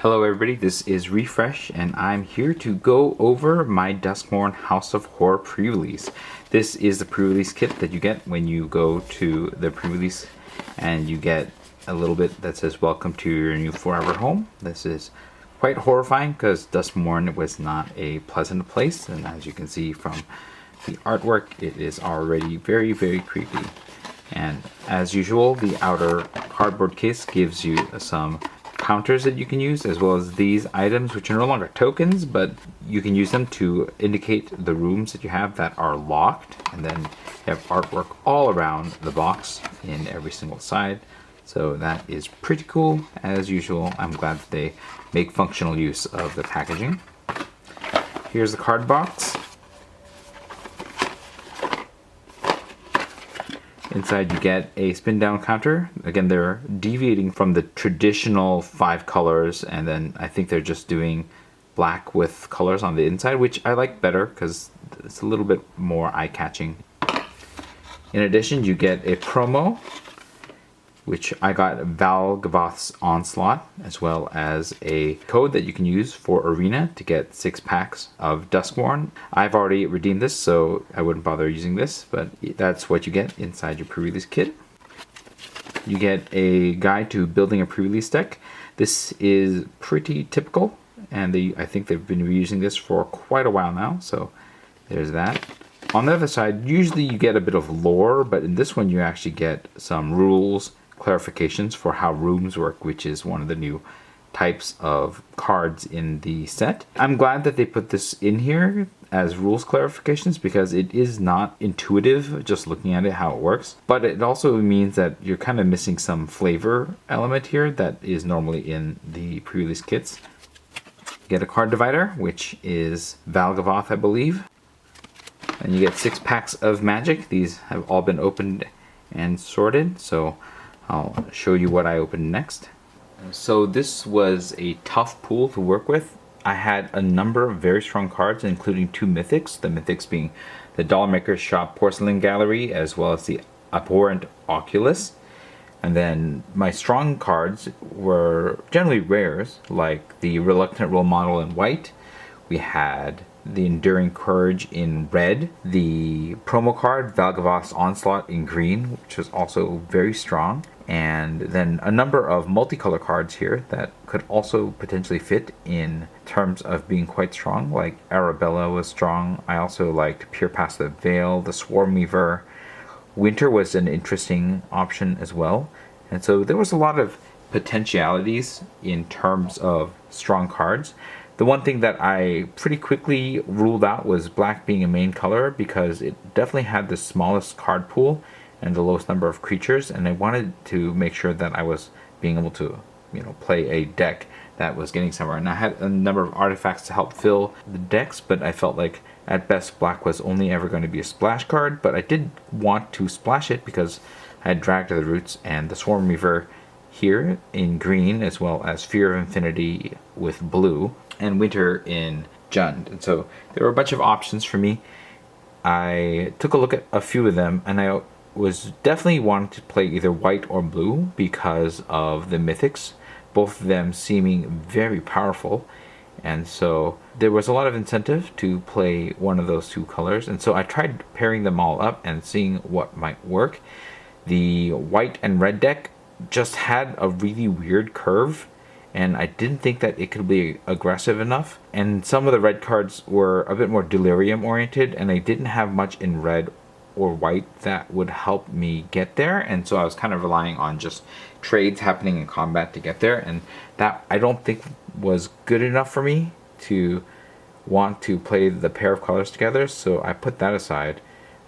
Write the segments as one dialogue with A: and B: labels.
A: Hello everybody, this is Refresh and I'm here to go over my Duskmourn House of Horror pre-release. This is the pre-release kit that you get when you go to the pre-release, and you get a little bit that says welcome to your new forever home. This is quite horrifying because Duskmourn was not a pleasant place, and as you can see from the artwork, it is already very creepy. And as usual, the outer cardboard case gives you some counters that you can use, as well as these items, which are no longer tokens, but you can use them to indicate the rooms that you have that are locked. And then you have artwork all around the box in every single side. So that is pretty cool. As usual, I'm glad that they make functional use of the packaging. Here's the card box. Inside you get a spin down counter. Again, they're deviating from the traditional 5 colors, and then I think they're just doing black with colors on the inside, which I like better because it's a little bit more eye-catching. In addition, you get a promo, which I got Val Gavoth's Onslaught, as well as a code that you can use for Arena to get 6 packs of Duskmourn. I've already redeemed this, so I wouldn't bother using this, but that's what you get inside your pre-release kit. You get a guide to building a pre-release deck. This is pretty typical, and I think they've been reusing this for quite a while now, so there's that. On the other side, usually you get a bit of lore, but in this one you actually get some rules, clarifications for how rooms work, which is one of the new types of cards in the set. I'm glad that they put this in here as rules clarifications because it is not intuitive just looking at it how it works, but it also means that you're kind of missing some flavor element here that is normally in the pre-release kits. Get a card divider, which is Val Gavoth, I believe, and you get 6 packs of magic. These have all been opened and sorted, so I'll show you what I opened next. So this was a tough pool to work with. I had a number of very strong cards, including 2 mythics. The mythics being the Dollmaker's Shop Porcelain Gallery, as well as the Abhorrent Oculus. And then my strong cards were generally rares, like the Reluctant Role Model in white. We had the Enduring Courage in red, the promo card Val Gavoth's Onslaught in green, which was also very strong, and then a number of multicolor cards here that could also potentially fit in terms of being quite strong, like Arabella was strong. I also liked Peer Past the Veil, the Swarm Weaver. Winter was an interesting option as well, and so there was a lot of potentialities in terms of strong cards. The one thing that I pretty quickly ruled out was black being a main color because it definitely had the smallest card pool and the lowest number of creatures, and I wanted to make sure that I was being able to, play a deck that was getting somewhere. And I had a number of artifacts to help fill the decks, but I felt like at best black was only ever going to be a splash card, but I did want to splash it because I had Drag to the Roots and the Swarm Weaver here in green, as well as Fear of Infinity with blue, and Winter in Jund. And so there were a bunch of options for me. I took a look at a few of them, and I was definitely wanting to play either white or blue because of the mythics, both of them seeming very powerful. And so there was a lot of incentive to play one of those 2 colors, and so I tried pairing them all up and seeing what might work. The white and red deck just had a really weird curve, and I didn't think that it could be aggressive enough. And some of the red cards were a bit more delirium oriented, and I didn't have much in red or white that would help me get there, and so I was kind of relying on just trades happening in combat to get there, and that I don't think was good enough for me to want to play the pair of colors together, so I put that aside.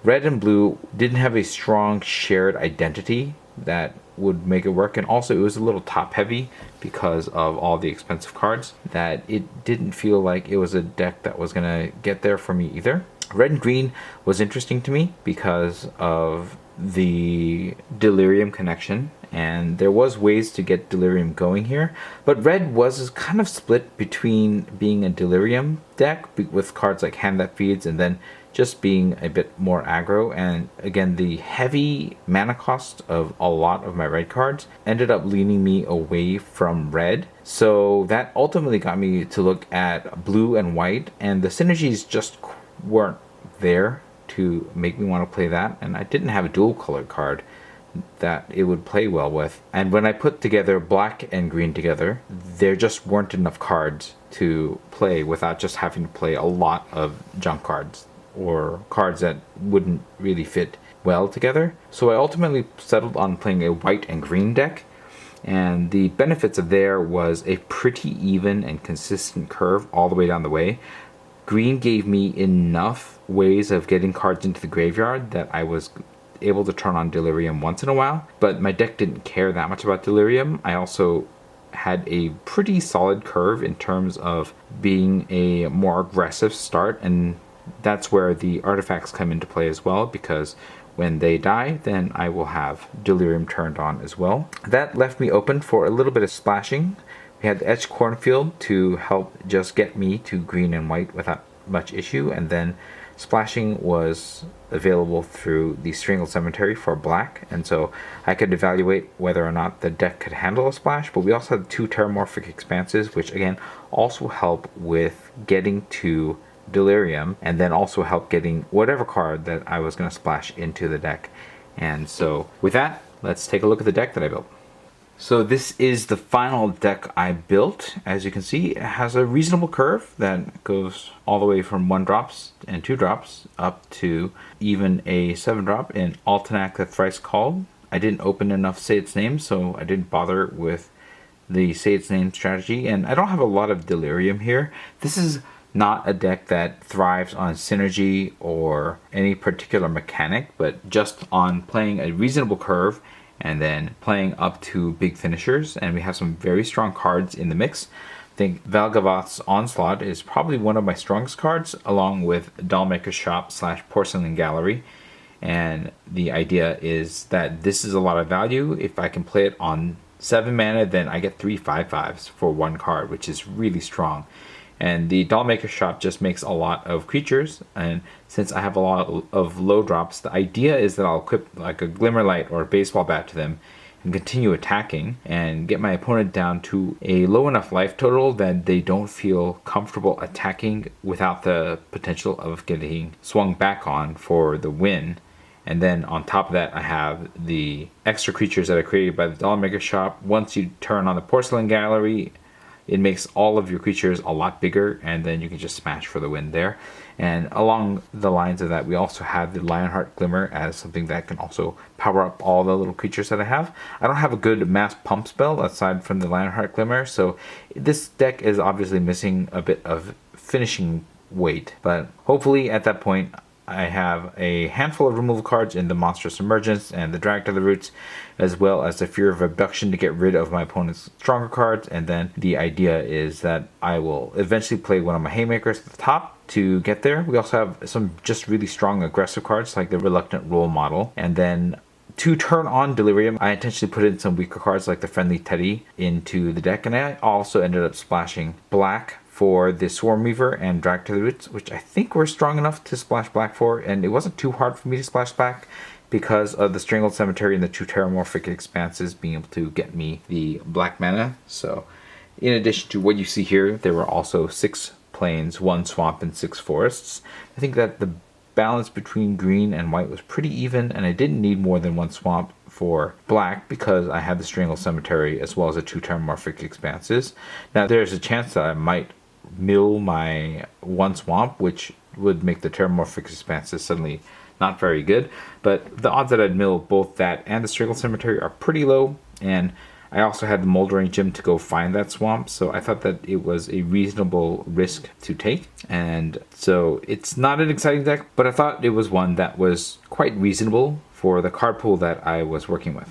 A: Red and blue didn't have a strong shared identity that would make it work, and also it was a little top heavy because of all the expensive cards, that it didn't feel like it was a deck that was gonna get there for me either. Red and green was interesting to me because of the delirium connection and there was ways to get Delirium going here. But red was kind of split between being a Delirium deck with cards like Hand That Feeds and then just being a bit more aggro. And again, the heavy mana cost of a lot of my red cards ended up leaning me away from red. So that ultimately got me to look at blue and white, and the synergies just weren't there to make me want to play that. And I didn't have a dual colored card that it would play well with. And when I put together black and green together, there just weren't enough cards to play without just having to play a lot of junk cards or cards that wouldn't really fit well together. So I ultimately settled on playing a white and green deck, and the benefits of there was a pretty even and consistent curve all the way down the way. Green gave me enough ways of getting cards into the graveyard that I was able to turn on Delirium once in a while, but my deck didn't care that much about Delirium. I also had a pretty solid curve in terms of being a more aggressive start, and that's where the artifacts come into play as well, because when they die, then I will have Delirium turned on as well. That left me open for a little bit of splashing. We had the Etched Cornfield to help just get me to green and white without much issue, and then splashing was available through the Strangled Cemetery for black, and so I could evaluate whether or not the deck could handle a splash. But we also had 2 Terramorphic Expanses, which again also help with getting to Delirium, and then also help getting whatever card that I was going to splash into the deck. And so with that, let's take a look at the deck that I built. So this is the final deck I built. As you can see, it has a reasonable curve that goes all the way from 1-drops and 2-drops up to even a 7-drop in Altenac the Thrice Called. I didn't open enough Say Its Name, so I didn't bother with the Say Its Name strategy, and I don't have a lot of Delirium here. This is not a deck that thrives on synergy or any particular mechanic, but just on playing a reasonable curve and then playing up to big finishers. And we have some very strong cards in the mix. I think Valgavoth's Onslaught is probably one of my strongest cards, along with Dollmaker's Shop / Porcelain Gallery. And the idea is that this is a lot of value. If I can play it on 7 mana, then I get 3 5/5s for 1 card, which is really strong. And the Dollmaker's Shop just makes a lot of creatures, and since I have a lot of low drops, the idea is that I'll equip like a Glimmerlight or a baseball bat to them and continue attacking and get my opponent down to a low enough life total that they don't feel comfortable attacking without the potential of getting swung back on for the win. And then on top of that, I have the extra creatures that are created by the Dollmaker's Shop. Once you turn on the Porcelain Gallery, it makes all of your creatures a lot bigger, and then you can just smash for the win there. And along the lines of that, we also have the Lionheart Glimmer as something that can also power up all the little creatures that I have. I don't have a good mass pump spell aside from the Lionheart Glimmer, so this deck is obviously missing a bit of finishing weight. But hopefully at that point, I have a handful of removal cards in the Monstrous Emergence and the Drag to the Roots, as well as the Fear of Abduction to get rid of my opponent's stronger cards. And then the idea is that I will eventually play one of my Haymakers at the top to get there. We also have some just really strong aggressive cards like the Reluctant Role Model. And then to turn on Delirium, I intentionally put in some weaker cards like the Friendly Teddy into the deck. And I also ended up splashing black for the Swarm Weaver and Drag to the Roots, which I think were strong enough to splash black for, and it wasn't too hard for me to splash black because of the Strangled Cemetery and the 2 Terramorphic Expanses being able to get me the black mana. So in addition to what you see here, there were also 6 plains, 1 swamp, and 6 forests. I think that the balance between green and white was pretty even, and I didn't need more than 1 swamp for black because I had the Strangled Cemetery as well as the 2 Terramorphic Expanses. Now there's a chance that I might mill my 1 swamp, which would make the Terramorphic Expanses suddenly not very good, but the odds that I'd mill both that and the Strangled Cemetery are pretty low, and I also had the Moldering Gym to go find that swamp, so I thought that it was a reasonable risk to take. And so it's not an exciting deck, but I thought it was one that was quite reasonable for the card pool that I was working with.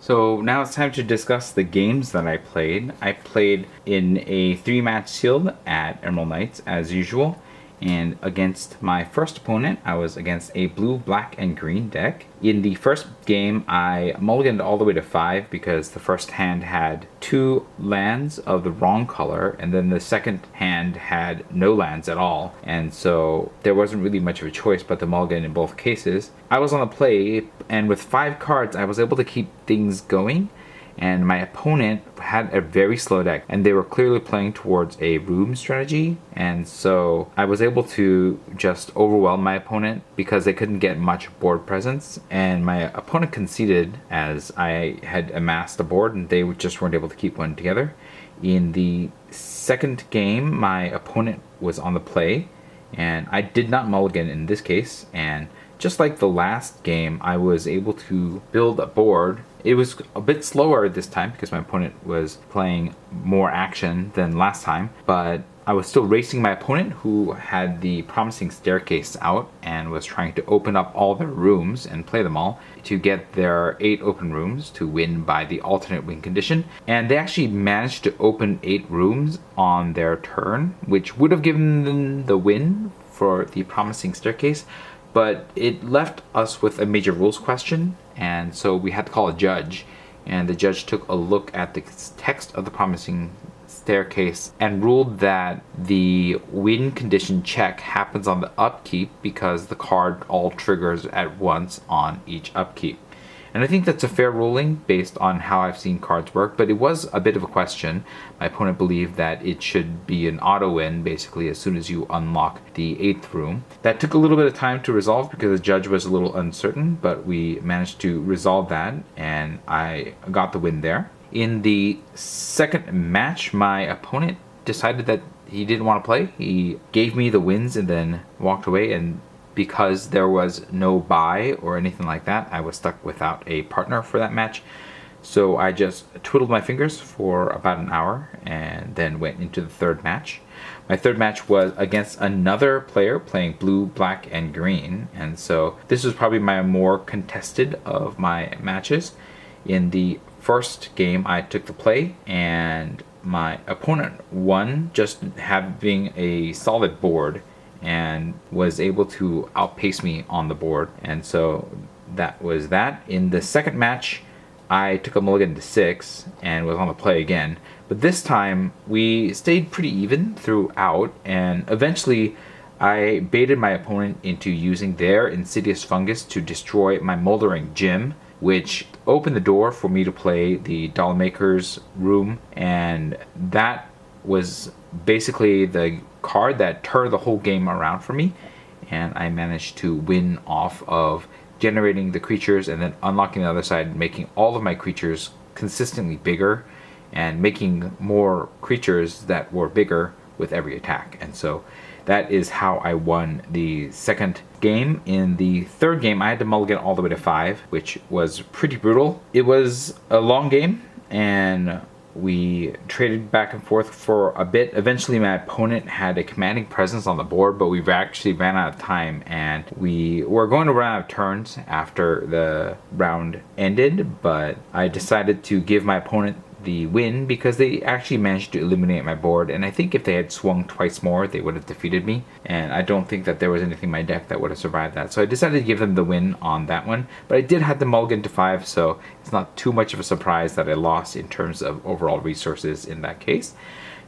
A: So now it's time to discuss the games that I played. I played in a 3-match sealed at Emerald Knights as usual, And against my first opponent, I was against a blue, black, and green deck. In the first game, I mulliganed all the way to 5 because the first hand had 2 lands of the wrong color, and then the second hand had no lands at all. And so there wasn't really much of a choice but to mulligan in both cases. I was on the play, and with 5 cards, I was able to keep things going. And my opponent had a very slow deck, and they were clearly playing towards a room strategy, and so I was able to just overwhelm my opponent because they couldn't get much board presence, and my opponent conceded as I had amassed a board and they just weren't able to keep one together. In the second game, my opponent was on the play, and I did not mulligan in this case, and just like the last game, I was able to build a board. It was a bit slower this time because my opponent was playing more action than last time, but I was still racing my opponent, who had the promising staircase out and was trying to open up all their rooms and play them all to get their 8 open rooms to win by the alternate win condition. And they actually managed to open 8 rooms on their turn, which would have given them the win for the promising staircase. But it left us with a major rules question, and so we had to call a judge, and the judge took a look at the text of the promising staircase and ruled that the win condition check happens on the upkeep because the card all triggers at once on each upkeep. And I think that's a fair ruling based on how I've seen cards work, but it was a bit of a question. My opponent believed that it should be an auto win basically as soon as you unlock the 8th room. That took a little bit of time to resolve because the judge was a little uncertain, but we managed to resolve that and I got the win there. In the second match, my opponent decided that he didn't want to play. He gave me the wins and then walked away, and because there was no buy or anything like that, I was stuck without a partner for that match. So I just twiddled my fingers for about an hour and then went into the third match. My third match was against another player playing blue, black, and green. And so this was probably my more contested of my matches. In the first game, I took the play and my opponent won just having a solid board and was able to outpace me on the board. And so that was that. In the second match, I took a mulligan to 6 and was on the play again. But this time, we stayed pretty even throughout, and eventually I baited my opponent into using their Insidious Fungus to destroy my Moldering Gym, which opened the door for me to play the Dollmaker's room, and that was basically the card that turned the whole game around for me, and I managed to win off of generating the creatures and then unlocking the other side, making all of my creatures consistently bigger and making more creatures that were bigger with every attack. And so that is how I won the second game. In the third game, I had to mulligan all the way to 5, which was pretty brutal. It was a long game and we traded back and forth for a bit. Eventually my opponent had a commanding presence on the board, but we actually ran out of time and we were going to run out of turns after the round ended, but I decided to give my opponent the win because they actually managed to eliminate my board, and I think if they had swung twice more they would have defeated me, and I don't think that there was anything in my deck that would have survived that, so I decided to give them the win on that one. But I did have to mulligan to 5, so it's not too much of a surprise that I lost in terms of overall resources in that case.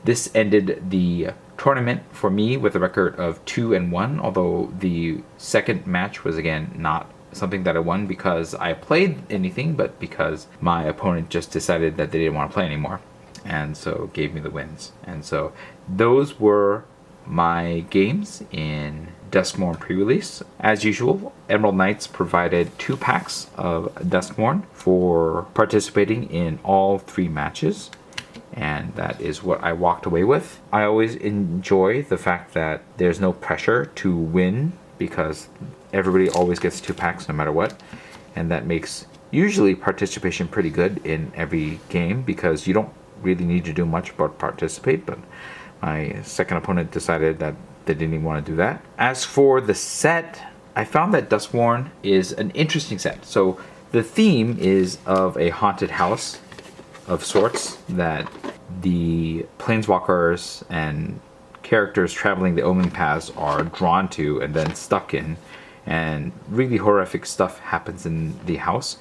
A: This ended the tournament for me with a record of 2-1, although the second match was again not something that I won because I played anything, but because my opponent just decided that they didn't want to play anymore, and so gave me the wins. And so those were my games in Duskmourn pre-release. As usual, Emerald Knights provided 2 packs of Duskmourn for participating in all 3 matches, and that is what I walked away with. I always enjoy the fact that there's no pressure to win because everybody always gets 2 packs no matter what, and that makes usually participation pretty good in every game because you don't really need to do much but participate. But my second opponent decided that they didn't even want to do that. As for the set, I found that Duskmourn is an interesting set. So the theme is of a haunted house of sorts that the planeswalkers and characters traveling the Omen paths are drawn to and then stuck in, and really horrific stuff happens in the house.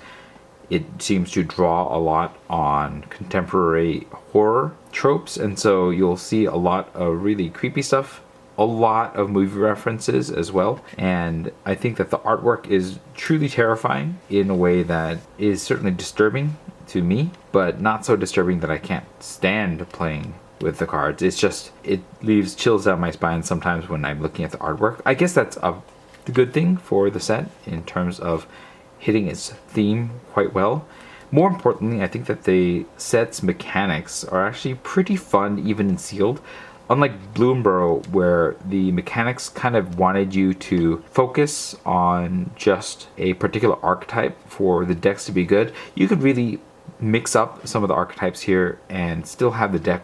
A: It seems to draw a lot on contemporary horror tropes, and so you'll see a lot of really creepy stuff, a lot of movie references as well. And I think that the artwork is truly terrifying in a way that is certainly disturbing to me, but not so disturbing that I can't stand playing with the cards. It's just, it leaves chills down my spine sometimes when I'm looking at the artwork. I guess that's a good thing for the set in terms of hitting its theme quite well. More importantly, I think that the set's mechanics are actually pretty fun even in sealed. Unlike Bloomburrow, where the mechanics kind of wanted you to focus on just a particular archetype for the decks to be good, you could really mix up some of the archetypes here and still have the deck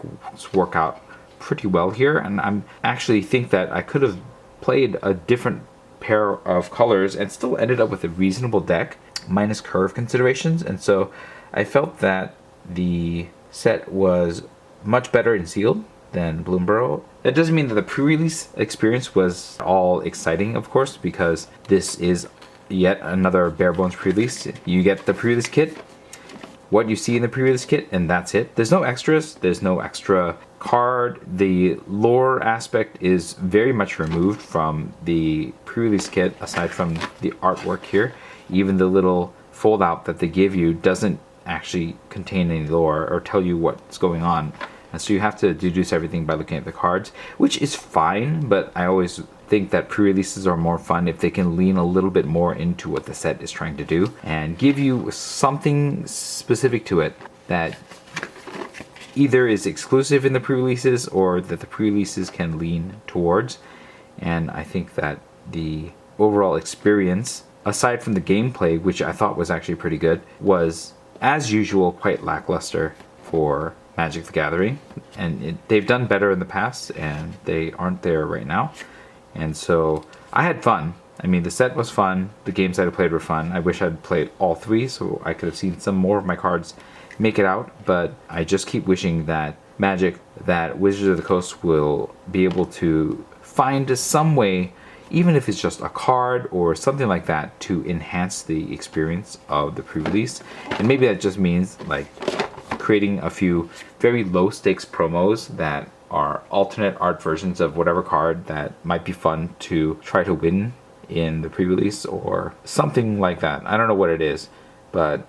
A: work out pretty well here. And I'm actually think that I could have played a different pair of colors and still ended up with a reasonable deck minus curve considerations. And so I felt that the set was much better in sealed than Bloomburrow. That doesn't mean that the pre-release experience was all exciting, of course, because this is yet another bare bones pre-release. You get the pre-release kit, what you see in the pre-release kit, and that's it. There's no extras, there's no extra card. The lore aspect is very much removed from the pre-release kit, aside from the artwork here. Even the little fold out that they give you doesn't actually contain any lore or tell you what's going on. And so you have to deduce everything by looking at the cards, which is fine, but I always think that pre-releases are more fun if they can lean a little bit more into what the set is trying to do and give you something specific to it that either is exclusive in the pre-releases or that the pre-releases can lean towards. And I think that the overall experience, aside from the gameplay, which I thought was actually pretty good, was, as usual, quite lackluster for Magic the Gathering. And they've done better in the past, and they aren't there right now. And so I had fun. I mean, the set was fun. The games that I played were fun. I wish I'd played all three so I could have seen some more of my cards make it out. But I just keep wishing that Magic, that Wizards of the Coast will be able to find some way, even if it's just a card or something like that, to enhance the experience of the pre-release. And maybe that just means like creating a few very low stakes promos that are alternate art versions of whatever card that might be fun to try to win in the pre-release or something like that. I don't know what it is, but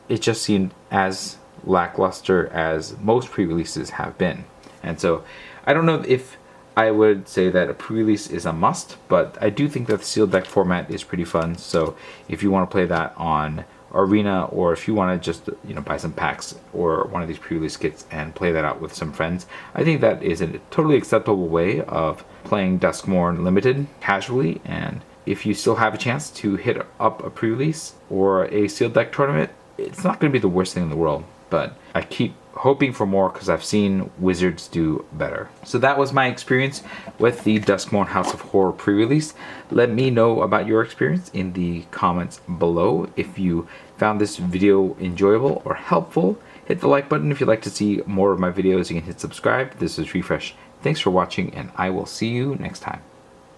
A: it just seemed as lackluster as most pre-releases have been. And so I don't know if I would say that a pre-release is a must, but I do think that the sealed deck format is pretty fun. So if you want to play that on Arena, or if you want to just buy some packs or one of these pre-release kits and play that out with some friends, I think that is a totally acceptable way of playing Duskmourn Limited casually. And if you still have a chance to hit up a pre-release or a sealed deck tournament, it's not going to be the worst thing in the world. But I keep hoping for more because I've seen Wizards do better. So that was my experience with the Duskmourn House of Horror pre-release. Let me know about your experience in the comments below. If you found this video enjoyable or helpful, hit the like button. If you'd like to see more of my videos, you can hit subscribe. This is Refresh. Thanks for watching, and I will see you next time.